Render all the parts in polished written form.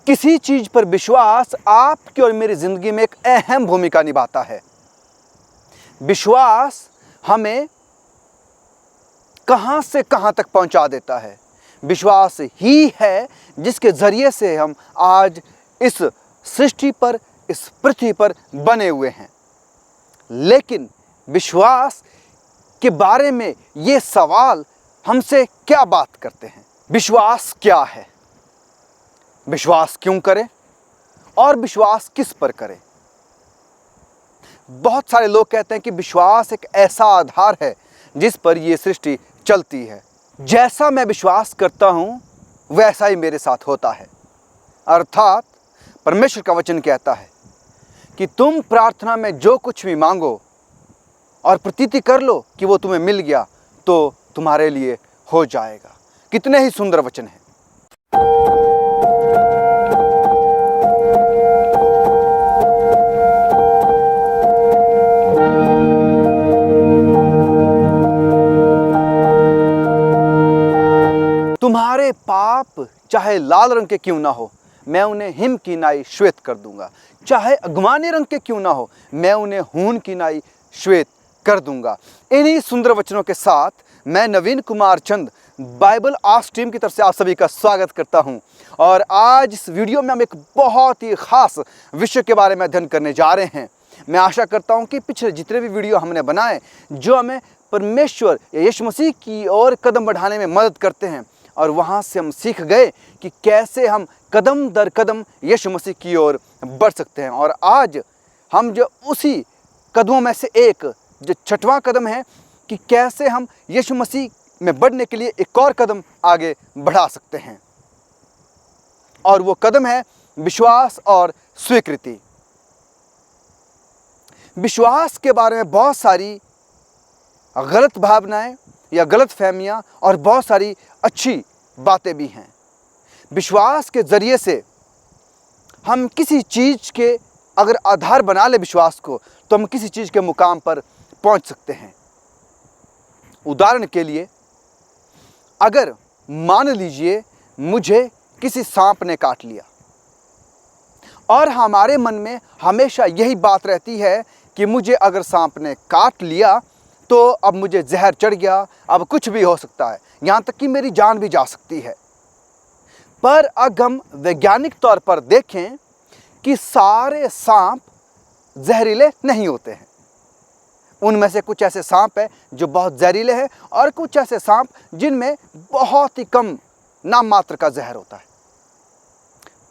किसी चीज पर विश्वास आपकी और मेरी जिंदगी में एक अहम भूमिका निभाता है। विश्वास हमें कहां से कहां तक पहुंचा देता है। विश्वास ही है जिसके जरिए से हम आज इस सृष्टि पर, इस पृथ्वी पर बने हुए हैं। लेकिन विश्वास के बारे में ये सवाल हमसे क्या बात करते हैं? विश्वास क्या है? विश्वास क्यों करें और विश्वास किस पर करें? बहुत सारे लोग कहते हैं कि विश्वास एक ऐसा आधार है जिस पर यह सृष्टि चलती है। जैसा मैं विश्वास करता हूं वैसा ही मेरे साथ होता है। अर्थात परमेश्वर का वचन कहता है कि तुम प्रार्थना में जो कुछ भी मांगो और प्रतीति कर लो कि वो तुम्हें मिल गया तो तुम्हारे लिए हो जाएगा। कितने ही सुंदर वचन है। तुम्हारे पाप चाहे लाल रंग के क्यों ना हो, मैं उन्हें हिम की नाई श्वेत कर दूंगा। चाहे अगमानी रंग के क्यों ना हो, मैं उन्हें खून की नाई श्वेत कर दूंगा। इन्हीं सुंदर वचनों के साथ मैं नवीन कुमार चंद बाइबल आस्क टीम की तरफ से आप सभी का स्वागत करता हूं। और आज इस वीडियो में हम एक बहुत ही खास विषय के बारे में अध्ययन करने जा रहे हैं। मैं आशा करता हूं कि पिछले जितने भी वीडियो हमने बनाए जो हमें परमेश्वर यीशु मसीह की ओर कदम बढ़ाने में मदद करते हैं, और वहाँ से हम सीख गए कि कैसे हम कदम दर कदम यीशु मसीह की ओर बढ़ सकते हैं। और आज हम जो उसी कदमों में से एक जो 6वां कदम है कि कैसे हम यीशु मसीह में बढ़ने के लिए एक और कदम आगे बढ़ा सकते हैं, और वो कदम है विश्वास और स्वीकृति। विश्वास के बारे में बहुत सारी गलत भावनाएं या गलत फहमियाँ और बहुत सारी अच्छी बातें भी हैं। विश्वास के ज़रिए से हम किसी चीज़ के अगर आधार बना ले विश्वास को, तो हम किसी चीज़ के मुकाम पर पहुंच सकते हैं। उदाहरण के लिए, अगर मान लीजिए मुझे किसी सांप ने काट लिया और हमारे मन में हमेशा यही बात रहती है कि मुझे अगर सांप ने काट लिया तो अब मुझे जहर चढ़ गया, अब कुछ भी हो सकता है, यहाँ तक कि मेरी जान भी जा सकती है। पर अगर हम वैज्ञानिक तौर पर देखें कि सारे सांप जहरीले नहीं होते हैं। उनमें से कुछ ऐसे सांप हैं जो बहुत जहरीले हैं और कुछ ऐसे सांप जिनमें बहुत ही कम नाम मात्र का जहर होता है।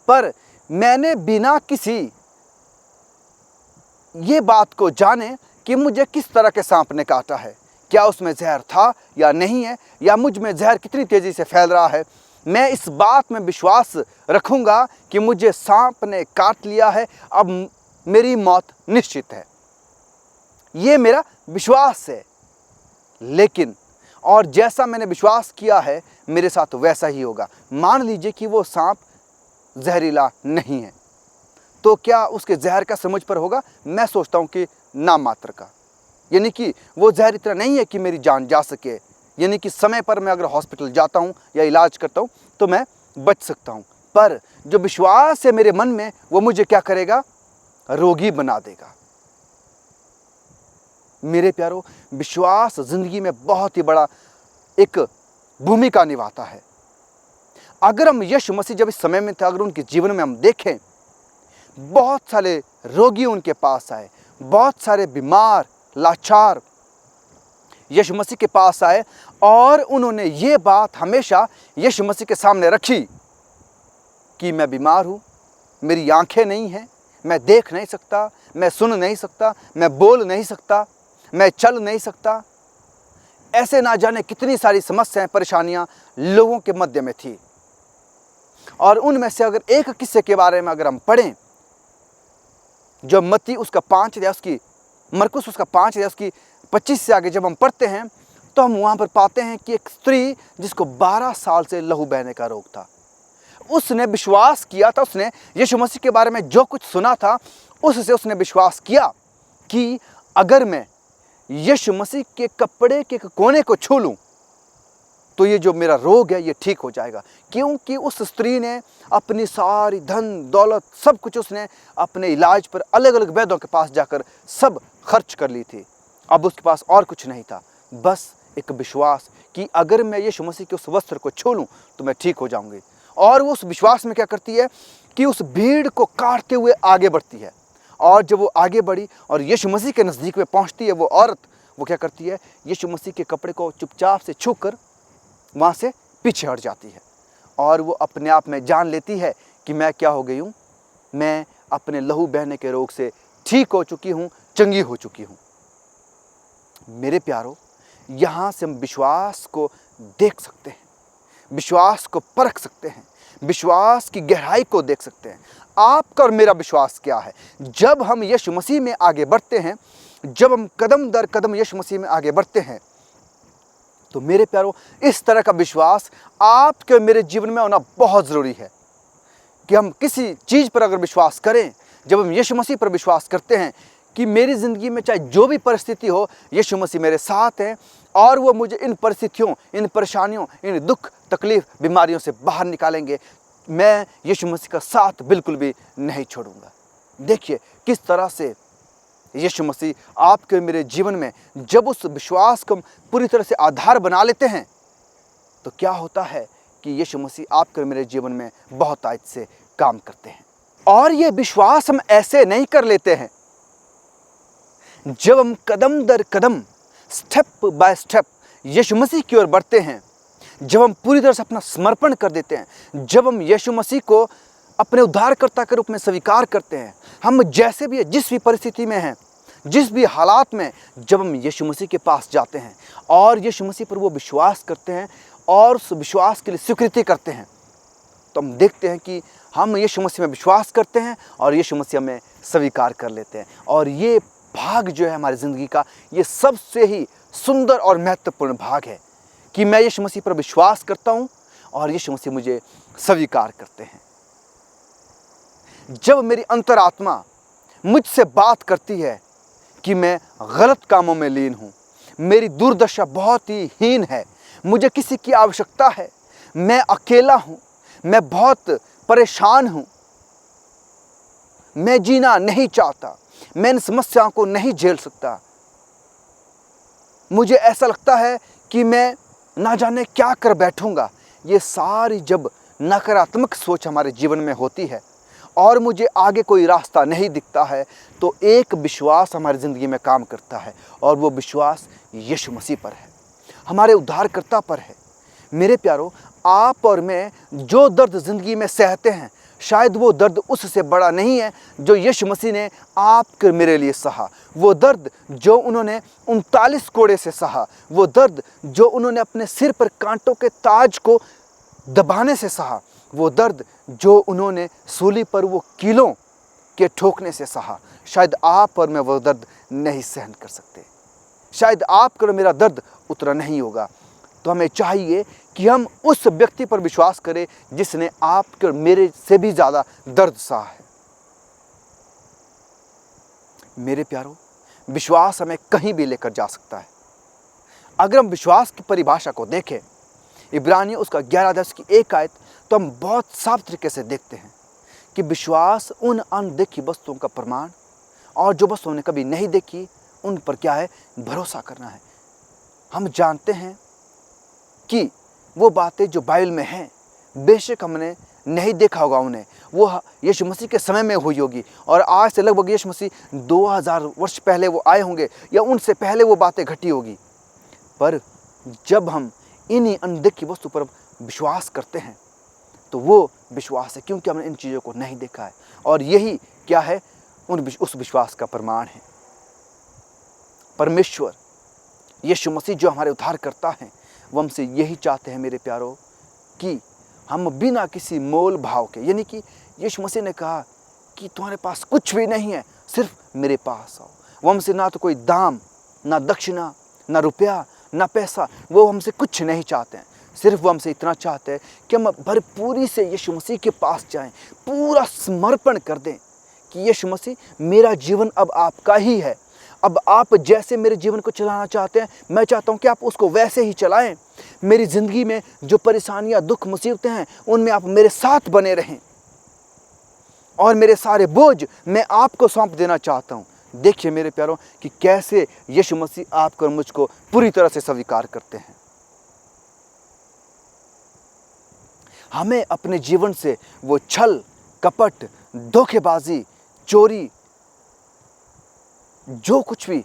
पर मैंने बिना किसी ये बात को जाने कि मुझे किस तरह के सांप ने काटा है, क्या उसमें जहर था या नहीं है, या मुझ में जहर कितनी तेज़ी से फैल रहा है, मैं इस बात में विश्वास रखूंगा कि मुझे सांप ने काट लिया है, अब मेरी मौत निश्चित है। ये मेरा विश्वास है। लेकिन और जैसा मैंने विश्वास किया है मेरे साथ वैसा ही होगा। मान लीजिए कि वो सांप जहरीला नहीं है, तो क्या उसके जहर का समझ पर होगा? मैं सोचता हूँ कि नाम मात्र का, यानी कि वो जहर इतना नहीं है कि मेरी जान जा सके, यानी कि समय पर मैं अगर हॉस्पिटल जाता हूँ या इलाज करता हूँ तो मैं बच सकता हूँ। पर जो विश्वास है मेरे मन में, वो मुझे क्या करेगा? रोगी बना देगा। मेरे प्यारो, विश्वास जिंदगी में बहुत ही बड़ा एक भूमिका निभाता है। अगर हम यीशु मसीह जब इस समय में थे, अगर उनके जीवन में हम देखें, बहुत सारे रोगी उनके पास आए, बहुत सारे बीमार लाचार यीशु मसीह के पास आए, और उन्होंने ये बात हमेशा यीशु मसीह के सामने रखी कि मैं बीमार हूँ, मेरी आंखें नहीं हैं, मैं देख नहीं सकता, मैं सुन नहीं सकता, मैं बोल नहीं सकता, मैं चल नहीं सकता। ऐसे ना जाने कितनी सारी समस्याएं, परेशानियां लोगों के मध्य में थी। और उनमें से अगर एक किस्से के बारे में अगर हम पढ़ें, जो मत्ती उसका 5 अध्याय उसकी, मरकुस उसका 5 अध्याय उसकी 25 से आगे जब हम पढ़ते हैं, तो हम वहाँ पर पाते हैं कि एक स्त्री जिसको 12 साल से लहू बहने का रोग था, उसने विश्वास किया था, उसने यीशु मसीह के बारे में जो कुछ सुना था उससे उसने विश्वास किया कि अगर मैं यीशु मसीह के कपड़े के कोने को छू लूँ तो ये जो मेरा रोग है ये ठीक हो जाएगा। क्योंकि उस स्त्री ने अपनी सारी धन दौलत सब कुछ उसने अपने इलाज पर अलग अलग वैद्यों के पास जाकर सब खर्च कर ली थी। अब उसके पास और कुछ नहीं था, बस एक विश्वास कि अगर मैं यीशु मसीह के उस वस्त्र को छू लूँ तो मैं ठीक हो जाऊंगी। और वो उस विश्वास में क्या करती है कि उस भीड़ को काटते हुए आगे बढ़ती है। और जब वो आगे बढ़ी और यीशु मसीह के नज़दीक में पहुंचती है, वो औरत वो क्या करती है, यीशु मसीह के कपड़े को चुपचाप से छूकर वहाँ से पीछे हट जाती है। और वो अपने आप में जान लेती है कि मैं क्या हो गई हूँ, मैं अपने लहू बहने के रोग से ठीक हो चुकी हूँ, चंगी हो चुकी हूँ। मेरे प्यारो, यहाँ से हम विश्वास को देख सकते हैं, विश्वास को परख सकते हैं, विश्वास की गहराई को देख सकते हैं। आपका और मेरा विश्वास क्या है? जब हम यीशु मसीह में आगे बढ़ते हैं, जब हम कदम दर कदम यीशु मसीह में आगे बढ़ते हैं, तो मेरे प्यारो, इस तरह का विश्वास आपके और मेरे जीवन में होना बहुत ज़रूरी है। कि हम किसी चीज़ पर अगर विश्वास करें, जब हम यीशु मसीह पर विश्वास करते हैं कि मेरी ज़िंदगी में चाहे जो भी परिस्थिति हो, यीशु मसीह मेरे साथ हैं और वो मुझे इन परिस्थितियों, इन परेशानियों, इन दुख तकलीफ बीमारियों से बाहर निकालेंगे, मैं यीशु मसीह का साथ बिल्कुल भी नहीं छोड़ूंगा। देखिए किस तरह से यीशु मसीह आपके मेरे जीवन में जब उस विश्वास को पूरी तरह से आधार बना लेते हैं, तो क्या होता है कि यीशु मसीह आपके मेरे जीवन में बहुत आयत से काम करते हैं। और ये विश्वास हम ऐसे नहीं कर लेते हैं। जब हम कदम दर कदम, स्टेप बाय स्टेप यीशु मसीह की ओर बढ़ते हैं, जब हम पूरी तरह से अपना समर्पण कर देते हैं, जब हम यीशु मसीह को अपने उद्धारकर्ता के रूप में स्वीकार करते हैं, हम जैसे भी जिस भी परिस्थिति में हैं, जिस भी हालात में, जब हम यीशु मसीह के पास जाते हैं और यीशु मसीह पर वो विश्वास करते हैं और उस विश्वास के लिए स्वीकृति करते हैं, तो हम देखते हैं कि हम यीशु मसीह में विश्वास करते हैं और यीशु मसीह में स्वीकार कर लेते हैं। और ये भाग जो है हमारी ज़िंदगी का, ये सबसे ही सुंदर और महत्वपूर्ण भाग है कि मैं यीशु मसीह पर विश्वास करता हूँ और यीशु मसीह मुझे स्वीकार करते हैं। जब मेरी अंतरात्मा मुझसे बात करती है कि मैं गलत कामों में लीन हूँ, मेरी दुर्दशा बहुत ही हीन है, मुझे किसी की आवश्यकता है, मैं अकेला हूँ, मैं बहुत परेशान हूँ, मैं जीना नहीं चाहता, मैं इन समस्याओं को नहीं झेल सकता, मुझे ऐसा लगता है कि मैं ना जाने क्या कर बैठूंगा, ये सारी जब नकारात्मक सोच हमारे जीवन में होती है और मुझे आगे कोई रास्ता नहीं दिखता है, तो एक विश्वास हमारी ज़िंदगी में काम करता है और वो विश्वास यीशु मसीह पर है, हमारे उद्धारकर्ता पर है। मेरे प्यारो, आप और मैं जो दर्द ज़िंदगी में सहते हैं, शायद वो दर्द उससे बड़ा नहीं है जो यीशु मसीह ने आपके मेरे लिए सहा। वो दर्द जो उन्होंने 39 कोड़े से सहा, वो दर्द जो उन्होंने अपने सिर पर कांटों के ताज को दबाने से सहा, वो दर्द जो उन्होंने सूली पर वो कीलों के ठोकने से सहा, शायद आप और मैं वो दर्द नहीं सहन कर सकते, शायद आपका और मेरा दर्द उतना नहीं होगा। तो हमें चाहिए कि हम उस व्यक्ति पर विश्वास करें जिसने आपके और मेरे से भी ज़्यादा दर्द सहा है। मेरे प्यारो, विश्वास हमें कहीं भी लेकर जा सकता है। अगर हम विश्वास की परिभाषा को देखें, इब्रानियों उसका 11 की 1 आयत, तो हम बहुत साफ तरीके से देखते हैं कि विश्वास उन अनदेखी वस्तुओं का प्रमाण और जो वस्तुओं ने कभी नहीं देखी उन पर क्या है, भरोसा करना है। हम जानते हैं कि वो बातें जो बाइबल में हैं, बेशक हमने नहीं देखा होगा उन्हें, वो यीशु मसीह के समय में हुई होगी और आज से लगभग यीशु मसीह 2000 वर्ष पहले वो आए होंगे या उनसे पहले वो बातें घटी होगी। पर जब हम इन्हीं अनदेखी वस्तु पर विश्वास करते हैं तो वो विश्वास है, क्योंकि हमने इन चीज़ों को नहीं देखा है। और यही क्या है, उस विश्वास का प्रमाण है। परमेश्वर यीशु मसीह जो हमारे उद्धार करता है, वो हमसे यही चाहते हैं मेरे प्यारो कि हम बिना किसी मोल भाव के, यानी कि यीशु मसीह ने कहा कि तुम्हारे पास कुछ भी नहीं है, सिर्फ मेरे पास आओ। वो हमसे ना तो कोई दाम, ना दक्षिणा, ना रुपया, ना पैसा, वो हमसे कुछ नहीं चाहते हैं। सिर्फ वो हमसे इतना चाहते हैं कि हम भरपूरी से यीशु मसीह के पास जाएं, पूरा समर्पण कर दें कि यीशु मसीह मेरा जीवन अब आपका ही है, अब आप जैसे मेरे जीवन को चलाना चाहते हैं, मैं चाहता हूं कि आप उसको वैसे ही चलाएं। मेरी ज़िंदगी में जो परेशानियां, दुख, मुसीबतें हैं, उनमें आप मेरे साथ बने रहें और मेरे सारे बोझ मैं आपको सौंप देना चाहता हूं। देखिए मेरे प्यारों कि कैसे यीशु मसीह आपको और मुझको पूरी तरह से स्वीकार करते हैं। हमें अपने जीवन से वो छल, कपट, धोखेबाजी, चोरी, जो कुछ भी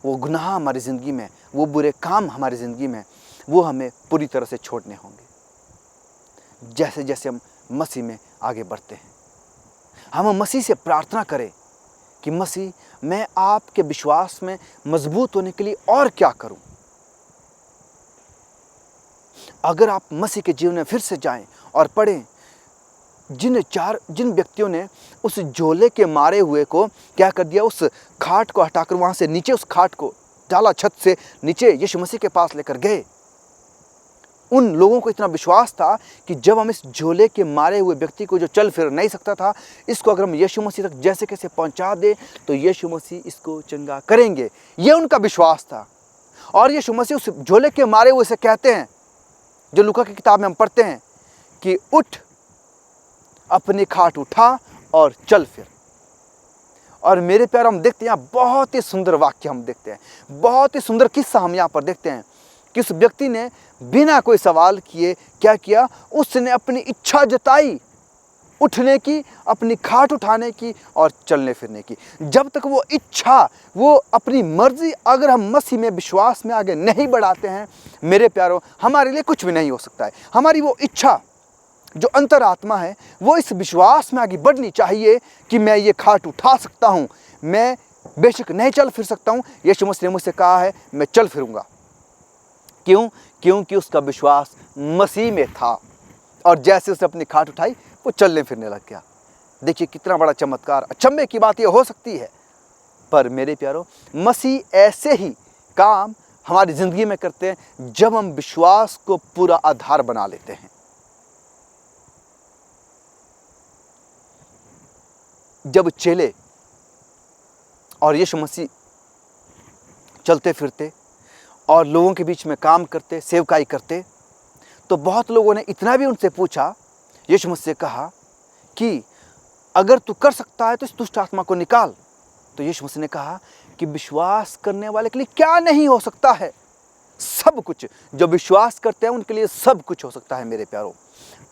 वो गुनाह हमारी ज़िंदगी में, वो बुरे काम हमारी ज़िंदगी में, वो हमें पूरी तरह से छोड़ने होंगे जैसे जैसे हम मसीह में आगे बढ़ते हैं। हम मसीह से प्रार्थना करें कि मसीह, मैं आपके विश्वास में मजबूत होने के लिए और क्या करूं। अगर आप मसीह के जीवन में फिर से जाएं और पढ़ें, जिन व्यक्तियों ने उस झोले के मारे हुए को क्या कर दिया, उस खाट को हटाकर वहां से नीचे उस खाट को डाला, छत से नीचे यीशु मसीह के पास लेकर गए। उन लोगों को इतना विश्वास था कि जब हम इस झोले के मारे हुए व्यक्ति को, जो चल फिर नहीं सकता था, इसको अगर हम यीशु मसीह तक जैसे कैसे पहुंचा दे तो यीशु मसीह इसको चंगा करेंगे। ये उनका विश्वास था। और यीशु मसीह उस झोले के मारे हुए से कहते हैं, जो लूका की किताब में हम पढ़ते हैं, कि उठ, अपनी खाट उठा और चल फिर। और मेरे प्यार, हम देखते हैं यहाँ बहुत ही सुंदर वाक्य हम देखते हैं, बहुत ही सुंदर किस्सा हम यहाँ पर देखते हैं कि उस व्यक्ति ने बिना कोई सवाल किए क्या किया, उसने अपनी इच्छा जताई उठने की, अपनी खाट उठाने की और चलने फिरने की। जब तक वो इच्छा, वो अपनी मर्जी अगर हम मसीह में विश्वास में आगे नहीं बढ़ाते हैं, मेरे प्यारों, हमारे लिए कुछ भी नहीं हो सकता है। हमारी वो इच्छा जो अंतरात्मा है, वो इस विश्वास में आगे बढ़नी चाहिए कि मैं ये खाट उठा सकता हूँ। मैं बेशक नहीं चल फिर सकता हूँ, यीशु मसीह ने मुझसे कहा है मैं चल फिरूंगा। क्यों? क्योंकि उसका विश्वास मसीह में था। और जैसे उसने अपनी खाट उठाई, वो चलने फिरने लग गया। देखिए कितना बड़ा चमत्कार, अचंभे की बात ये हो सकती है, पर मेरे प्यारों, मसीह ऐसे ही काम हमारी ज़िंदगी में करते हैं जब हम विश्वास को पूरा आधार बना लेते हैं। जब चेले और यीशु मसीह चलते फिरते और लोगों के बीच में काम करते, सेवकाई करते, तो बहुत लोगों ने इतना भी उनसे पूछा, यीशु मसीह से कहा कि अगर तू कर सकता है तो इस दुष्ट आत्मा को निकाल। तो यीशु मसीह ने कहा कि विश्वास करने वाले के लिए क्या नहीं हो सकता है, सब कुछ। जो विश्वास करते हैं उनके लिए सब कुछ हो सकता है। मेरे प्यारों,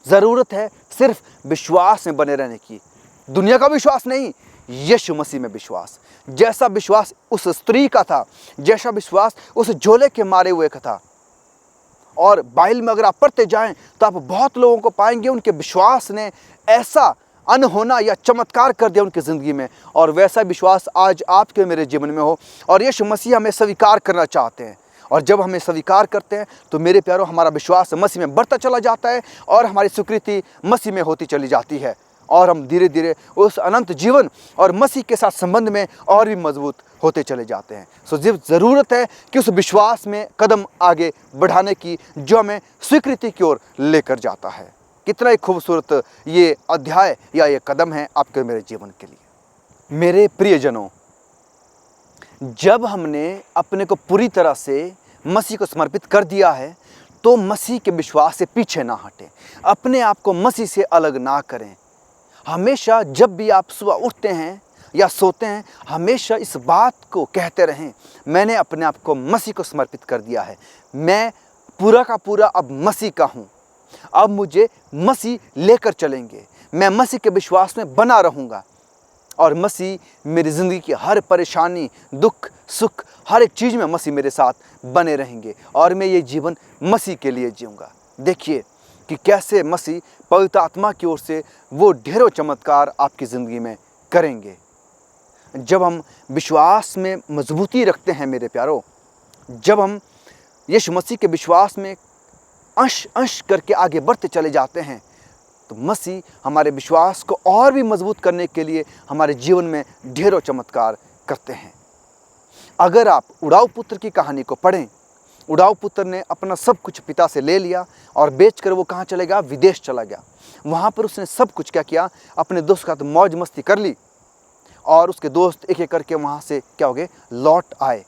ज़रूरत है सिर्फ विश्वास में बने रहने की, दुनिया का विश्वास नहीं, यीशु मसीह में विश्वास। जैसा विश्वास उस स्त्री का था, जैसा विश्वास उस झोले के मारे हुए का था। और बाइबल में अगर आप पढ़ते जाएं तो आप बहुत लोगों को पाएंगे उनके विश्वास ने ऐसा अनहोना या चमत्कार कर दिया उनकी ज़िंदगी में। और वैसा विश्वास आज आपके मेरे जीवन में हो। और यीशु मसीह हमें स्वीकार करना चाहते हैं। और जब हमें स्वीकार करते हैं तो मेरे प्यारों, हमारा विश्वास मसीह में बढ़ता चला जाता है और हमारी स्वीकृति मसीह में होती चली जाती है। और हम धीरे धीरे उस अनंत जीवन और मसीह के साथ संबंध में और भी मजबूत होते चले जाते हैं। सो ज़रूरत है कि उस विश्वास में कदम आगे बढ़ाने की, जो हमें स्वीकृति की ओर लेकर जाता है। कितना ही खूबसूरत ये अध्याय या ये कदम है आपके मेरे जीवन के लिए। मेरे प्रियजनों, जब हमने अपने को पूरी तरह से मसीह को समर्पित कर दिया है तो मसीह के विश्वास से पीछे ना हटें, अपने आप को मसीह से अलग ना करें। हमेशा जब भी आप सुबह उठते हैं या सोते हैं, हमेशा इस बात को कहते रहें, मैंने अपने आप को मसीह को समर्पित कर दिया है, मैं पूरा का पूरा अब मसीह का हूँ, अब मुझे मसीह लेकर चलेंगे, मैं मसीह के विश्वास में बना रहूँगा और मसीह मेरी ज़िंदगी की हर परेशानी, दुख, सुख, हर एक चीज़ में मसीह मेरे साथ बने रहेंगे और मैं ये जीवन मसीह के लिए जीऊँगा। देखिए कि कैसे मसीह पवित्र आत्मा की ओर से वो ढेरों चमत्कार आपकी ज़िंदगी में करेंगे। जब हम विश्वास में मजबूती रखते हैं मेरे प्यारों, जब हम यीशु मसीह के विश्वास में अंश अंश करके आगे बढ़ते चले जाते हैं, तो मसीह हमारे विश्वास को और भी मजबूत करने के लिए हमारे जीवन में ढेरों चमत्कार करते हैं। अगर आप उड़ाऊ पुत्र की कहानी को पढ़ें, उड़ाऊ पुत्र ने अपना सब कुछ पिता से ले लिया और बेचकर वो कहाँ चले गया? विदेश चला गया। वहाँ पर उसने सब कुछ क्या किया? अपने दोस्त के साथ मौज मस्ती कर ली। और उसके दोस्त एक एक करके वहाँ से क्या हो गए, लौट आए।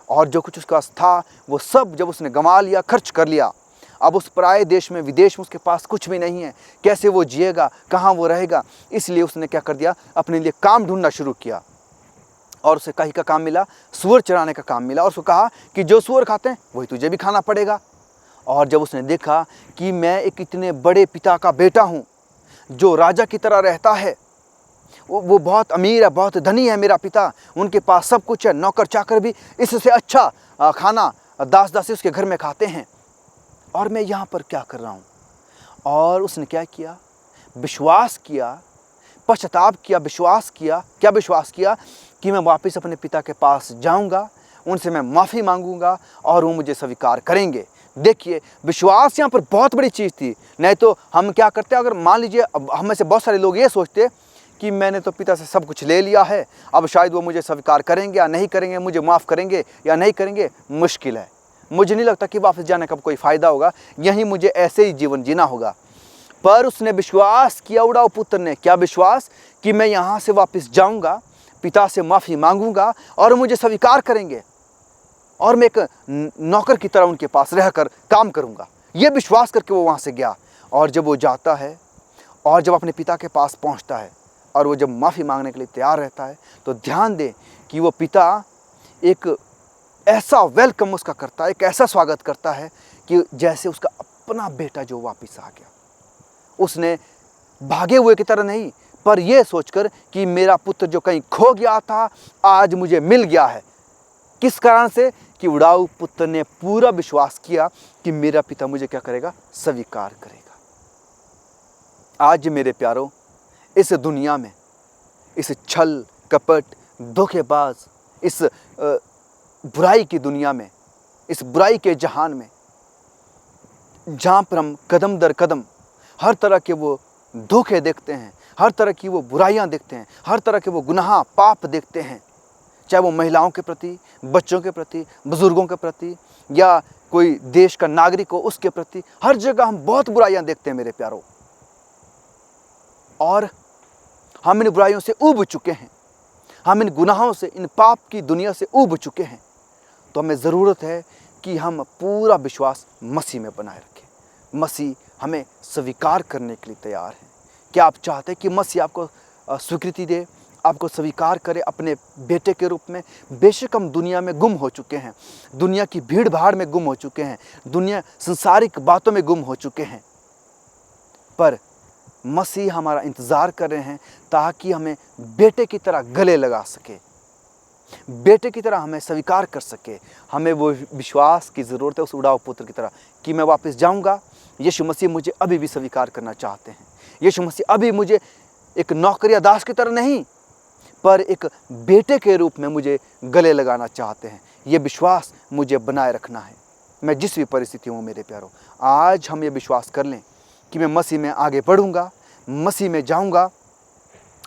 और जो कुछ उसके पास था वो सब जब उसने गंवा लिया, खर्च कर लिया। अब उस पराए देश में, विदेश में उसके पास कुछ भी नहीं है। कैसे वो जिएगा, कहाँ वो रहेगा? इसलिए उसने क्या कर दिया, अपने लिए काम ढूंढना शुरू किया। और उसे कहीं का काम मिला, सूअर चराने का काम मिला। और उसको कहा कि जो सूअर खाते हैं वही तुझे भी खाना पड़ेगा। और जब उसने देखा कि मैं एक इतने बड़े पिता का बेटा हूँ जो राजा की तरह रहता है, वो बहुत अमीर है, बहुत धनी है मेरा पिता, उनके पास सब कुछ है, नौकर चाकर भी इससे अच्छा खाना दास दासी उसके घर में खाते हैं, और मैं यहाँ पर क्या कर रहा हूँ? और उसने क्या किया, विश्वास किया, पश्चाताप किया, विश्वास किया। क्या विश्वास किया? कि मैं वापस अपने पिता के पास जाऊंगा, उनसे मैं माफ़ी मांगूंगा और वो मुझे स्वीकार करेंगे। देखिए, विश्वास यहाँ पर बहुत बड़ी चीज़ थी। नहीं तो हम क्या करते, अगर मान लीजिए, अब हम में से बहुत सारे लोग ये सोचते कि मैंने तो पिता से सब कुछ ले लिया है, अब शायद वो मुझे स्वीकार करेंगे या नहीं करेंगे, मुझे माफ़ करेंगे या नहीं करेंगे, मुश्किल है, मुझे नहीं लगता कि वापस जाने का कोई फ़ायदा होगा, यहीं मुझे ऐसे ही जीवन जीना होगा। पर उसने विश्वास किया, उड़ाऊ पुत्र ने। क्या विश्वास? कि मैं यहाँ से वापस जाऊँगा, पिता से माफ़ी मांगूंगा और मुझे स्वीकार करेंगे और मैं एक नौकर की तरह उनके पास रहकर काम करूँगा। ये विश्वास करके वो वहाँ से गया। और जब वो जाता है और जब अपने पिता के पास पहुँचता है और वो जब माफ़ी मांगने के लिए तैयार रहता है, तो ध्यान दें कि वो पिता एक ऐसा वेलकम उसका करता है, एक ऐसा स्वागत करता है कि जैसे उसका अपना बेटा जो वापस आ गया। उसने भागे हुए की तरह नहीं, पर यह सोचकर कि मेरा पुत्र जो कहीं खो गया था आज मुझे मिल गया है। किस कारण से? कि उड़ाऊ पुत्र ने पूरा विश्वास किया कि मेरा पिता मुझे क्या करेगा, स्वीकार करेगा। आज मेरे प्यारों, इस दुनिया में, इस छल कपट धोखेबाज, इस बुराई की दुनिया में, इस बुराई के जहान में, जहाँ पर हम कदम दर कदम हर तरह के वो धोखे देखते हैं, हर तरह की वो बुराइयां देखते हैं, हर तरह के वो गुनाह पाप देखते हैं, चाहे वो महिलाओं के प्रति, बच्चों के प्रति, बुजुर्गों के प्रति, या कोई देश का नागरिक हो उसके प्रति, हर जगह हम बहुत बुराइयां देखते हैं मेरे प्यारों। और हम इन बुराइयों से ऊब चुके हैं, हम इन गुनाहों से, इन पाप की दुनिया से ऊब चुके हैं। तो हमें ज़रूरत है कि हम पूरा विश्वास मसीह में बनाए रखें। मसीह हमें स्वीकार करने के लिए तैयार है। क्या आप चाहते हैं कि मसीह आपको स्वीकृति दे, आपको स्वीकार करे अपने बेटे के रूप में? बेशक हम दुनिया में गुम हो चुके हैं, दुनिया की भीड़ भाड़ में गुम हो चुके हैं, दुनिया संसारिक बातों में गुम हो चुके हैं, पर मसीह हमारा इंतज़ार कर रहे हैं ताकि हमें बेटे की तरह गले लगा सके, बेटे की तरह हमें स्वीकार कर सके। हमें वो विश्वास की ज़रूरत है उस उड़ाऊ पुत्र की तरह कि मैं वापस जाऊंगा, यीशु मसीह मुझे अभी भी स्वीकार करना चाहते हैं। यीशु मसीह अभी मुझे एक नौकर या दास की तरह नहीं, पर एक बेटे के रूप में मुझे गले लगाना चाहते हैं। ये विश्वास मुझे बनाए रखना है, मैं जिस भी परिस्थिति हूँ मेरे प्यारों। आज हम ये विश्वास कर लें कि मैं मसीह में आगे बढ़ूँगा, मसीह में जाऊँगा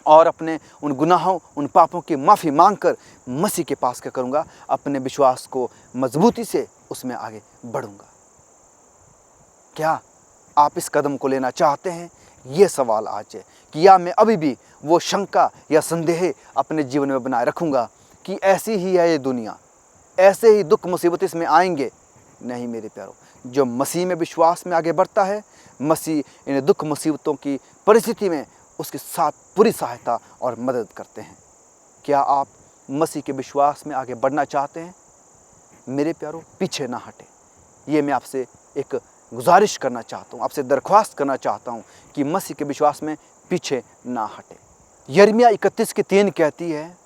और अपने उन गुनाहों, उन पापों की माफ़ी मांगकर मसीह के पास क्या करूँगा, अपने विश्वास को मजबूती से उसमें आगे बढ़ूँगा। क्या आप इस कदम को लेना चाहते हैं? ये सवाल आज है कि या मैं अभी भी वो शंका या संदेह अपने जीवन में बनाए रखूँगा कि ऐसी ही है ये दुनिया, ऐसे ही दुख मुसीबत इसमें आएंगे? नहीं मेरे प्यारों, जो मसीह में विश्वास में आगे बढ़ता है, मसीह इन दुख मुसीबतों की परिस्थिति में उसके साथ पूरी सहायता और मदद करते हैं। क्या आप मसीह के विश्वास में आगे बढ़ना चाहते हैं? मेरे प्यारों, पीछे ना हटें। ये मैं आपसे एक गुजारिश करना चाहता हूँ, आपसे दरख्वास्त करना चाहता हूँ कि मसीह के विश्वास में पीछे ना हटें। यिर्मयाह 31:3 कहती है,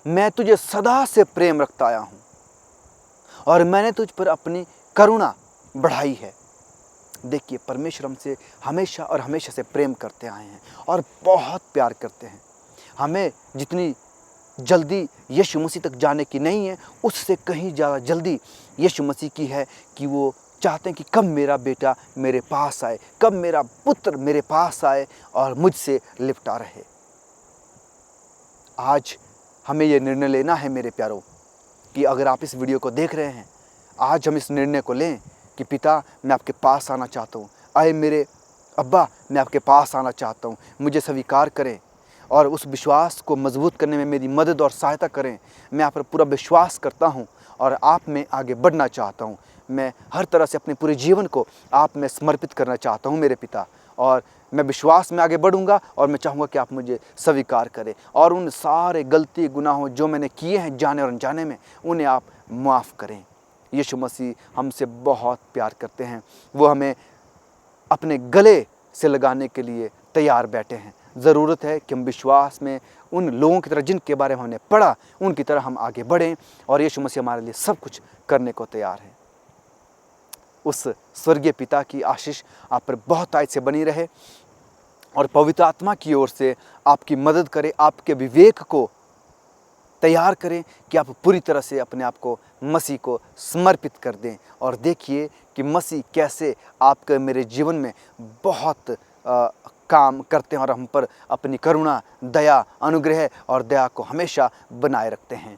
मैं तुझे सदा से प्रेम रखता आया हूँ और मैंने तुझ पर अपनी करुणा बढ़ाई है। देखिए, परमेश्वर हमसे हमेशा और हमेशा से प्रेम करते आए हैं और बहुत प्यार करते हैं। हमें जितनी जल्दी यीशु मसीह तक जाने की नहीं है, उससे कहीं ज़्यादा जल्दी यीशु मसीह की है कि वो चाहते हैं कि कब मेरा बेटा मेरे पास आए, कब मेरा पुत्र मेरे पास आए और मुझसे लिपटा रहे। आज हमें ये निर्णय लेना है मेरे प्यारों कि अगर आप इस वीडियो को देख रहे हैं, आज हम इस निर्णय को लें कि पिता, मैं आपके पास आना चाहता हूँ। आए मेरे अब्बा, मैं आपके पास आना चाहता हूँ, मुझे स्वीकार करें। और उस विश्वास को मजबूत करने में मेरी मदद और सहायता करें। मैं आप पर पूरा विश्वास करता हूँ और आप में आगे बढ़ना चाहता हूँ। मैं हर तरह से अपने पूरे जीवन को आप में समर्पित करना चाहता हूँ मेरे पिता, और मैं विश्वास में आगे बढ़ूंगा और मैं चाहूँगा कि आप मुझे स्वीकार करें और उन सारे गलती गुनाहों जो मैंने किए हैं जाने और अनजाने में, उन्हें आप माफ़ करें। यीशु मसीह हमसे बहुत प्यार करते हैं, वो हमें अपने गले से लगाने के लिए तैयार बैठे हैं। ज़रूरत है कि हम विश्वास में उन लोगों की तरह जिनके बारे में हमने पढ़ा, उनकी तरह हम आगे बढ़ें, और यीशु मसीह हमारे लिए सब कुछ करने को तैयार है। उस स्वर्गीय पिता की आशीष आप पर बहुत आयत से बनी रहे और पवित्र आत्मा की ओर से आपकी मदद करे, आपके विवेक को तैयार करें कि आप पूरी तरह से अपने आप को मसीह को समर्पित कर दें, और देखिए कि मसीह कैसे आपके मेरे जीवन में बहुत काम करते हैं और हम पर अपनी करुणा, दया, अनुग्रह और दया को हमेशा बनाए रखते हैं।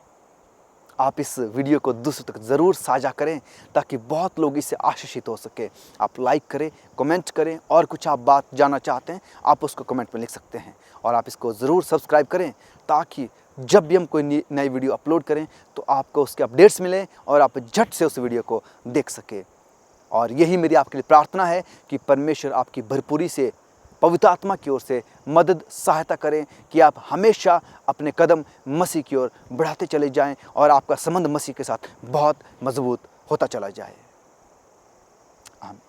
आप इस वीडियो को दूसरों तक ज़रूर साझा करें ताकि बहुत लोग इससे आशीषित हो सके। आप लाइक करें, कमेंट करें, और कुछ आप बात जानना चाहते हैं आप उसको कमेंट में लिख सकते हैं, और आप इसको ज़रूर सब्सक्राइब करें ताकि जब भी हम कोई नई वीडियो अपलोड करें तो आपको उसके अपडेट्स मिलें और आप झट से उस वीडियो को देख सकें। और यही मेरी आपके लिए प्रार्थना है कि परमेश्वर आपकी भरपूरी से पवित्र आत्मा की ओर से मदद सहायता करें कि आप हमेशा अपने कदम मसीह की ओर बढ़ाते चले जाएं और आपका संबंध मसीह के साथ बहुत मजबूत होता चला जाए। आमीन।